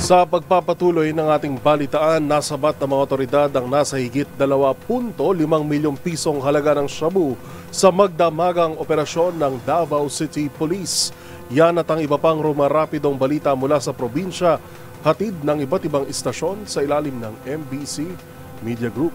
Sa pagpapatuloy ng ating balitaan, nasabat ng mga otoridad ang nasa higit 2.5 milyong pisong halaga ng shabu sa magdamagang operasyon ng Davao City Police. Yan at ang iba pang rumarapidong balita mula sa probinsya, hatid ng iba't ibang istasyon sa ilalim ng MBC Media Group.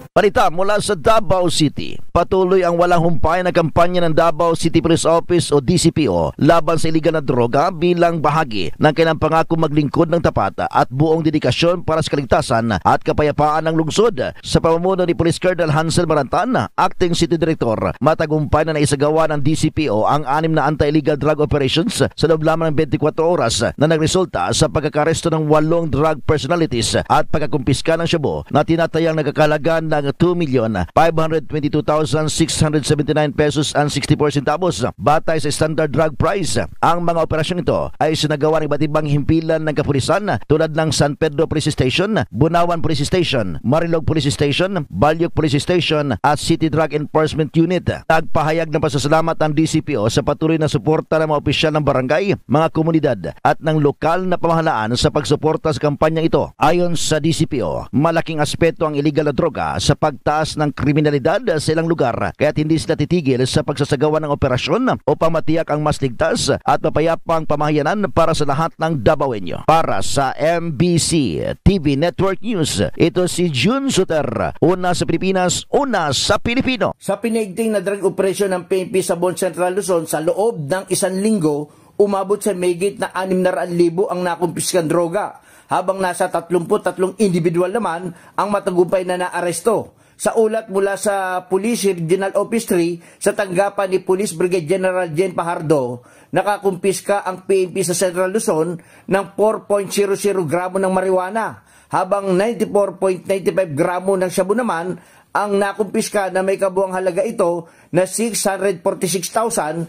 Balita mula sa Davao City. Patuloy ang walang humpay na kampanya ng Davao City Police Office o DCPO laban sa iligal na droga bilang bahagi ng kanilang pangako maglingkod ng tapat at buong dedikasyon para sa kaligtasan at kapayapaan ng lungsod. Sa pamumuno ni Police Colonel Hansel Marantan, Acting City Director, matagumpay na naisagawa ng DCPO ang 6 na anti-illegal drug operations sa loob lamang ng 24 oras na nagresulta sa pagkakaresto ng 8 drug personalities at pagkakumpiska ng shabu na tinatayang nagkakalaga ng 2,522,679 pesos and 64 centavos batay sa standard drug price. Ang mga operasyon ito ay sinagawa ng iba't ibang himpilan ng kapulisan tulad ng San Pedro Police Station, Bunawan Police Station, Marilog Police Station, Balyok Police Station at City Drug Enforcement Unit. Nagpahayag ng pasasalamat ang DCPO sa patuloy na suporta ng mga opisyal ng barangay, mga komunidad at ng lokal na pamahalaan sa pagsuporta sa kampanyang ito. Ayon sa DCPO, malaking aspeto ang illegal na droga sa pagtaas ng kriminalidad sa ilang lugar, kaya hindi sila titigil sa pagsasagawa ng operasyon upang matiyak ang mas ligtas at mapayapang pamahayanan para sa lahat ng Davaoenyo. Para sa MBC TV Network News, ito si June Suter. Una sa Pilipinas, una sa Pilipino. Sa pinaigting na drug operation ng PNP sa Bon Central Luzon sa loob ng 1 linggo, umabot sa mahigit na 600,000 ang nakumpiskan droga, habang nasa 33 individual naman ang matagumpay na naaresto. Sa ulat mula sa Police Regional Office 3 sa tanggapan ni Police Brigade General Jen Pajardo, nakakumpiska ang PNP sa Central Luzon ng 4.00 gramo ng marijuana, habang 94.95 gramo ng shabu naman ang nakumpiska na may kabuang halaga ito na 646,154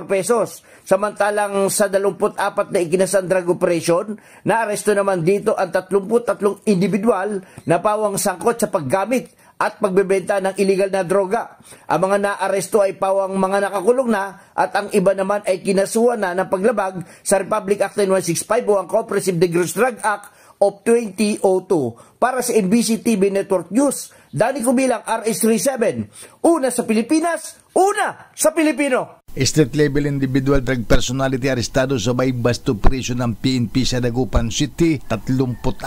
pesos. Samantalang sa 24 na ikinasang drug operation, naaresto naman dito ang 33 individual na pawang sangkot sa paggamit at pagbebenta ng illegal na droga. Ang mga naaresto ay pawang mga nakakulong na at ang iba naman ay kinasuhan na ng paglabag sa Republic Act 9165 o ang Comprehensive Dangerous Drug Act of 2002. Para sa MBC TV Network News, Danny Kubilang, RS37. Una sa Pilipinas, una sa Pilipino. Street level individual drug personality arestado sa may bust operation ng PNP sa Dagupan City. 34,000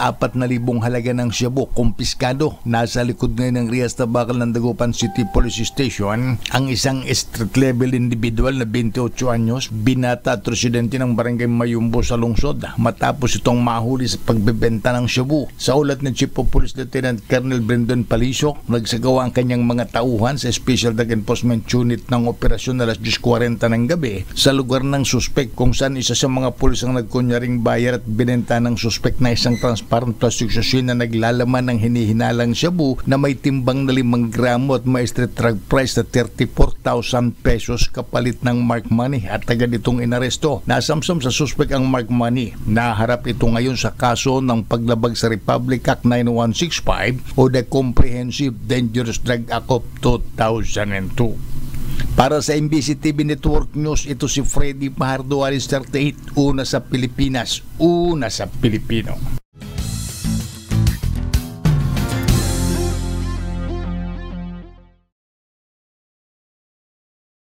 halaga ng shabu kumpiskado. Nasa likod ngayon ng Rias Tabakal ng Dagupan City Police Station ang isang street level individual na 28 anyos, binata at residente ng Barangay Mayumbo sa lungsod, matapos itong mahuli sa pagbebenta ng shabu. Sa ulat ng Chief of Police Lieutenant Colonel Brandon Palisok, nagsagawa ang kanyang mga tauhan sa Special Drug Enforcement Unit ng operasyon alas 10:40 ng gabi sa lugar ng suspek, kung saan isa sa mga pulis ang nagkunyaring bayar at binenta ng suspek na isang transparent plastic sachet na naglalaman ng hinihinalang shabu na may timbang na 5 gramo at may street drug price na 34,000 pesos kapalit ng mark money, at agad itong inaresto. Nasamsam sa suspek ang mark money. Naharap ito ngayon sa kaso ng paglabag sa Republic Act 9165 o the Comprehensive Dangerous Drug Act of 2002. Para sa MBC TV Network News, ito si Freddy Pajardo, RS38. Una sa Pilipinas, una sa Pilipino.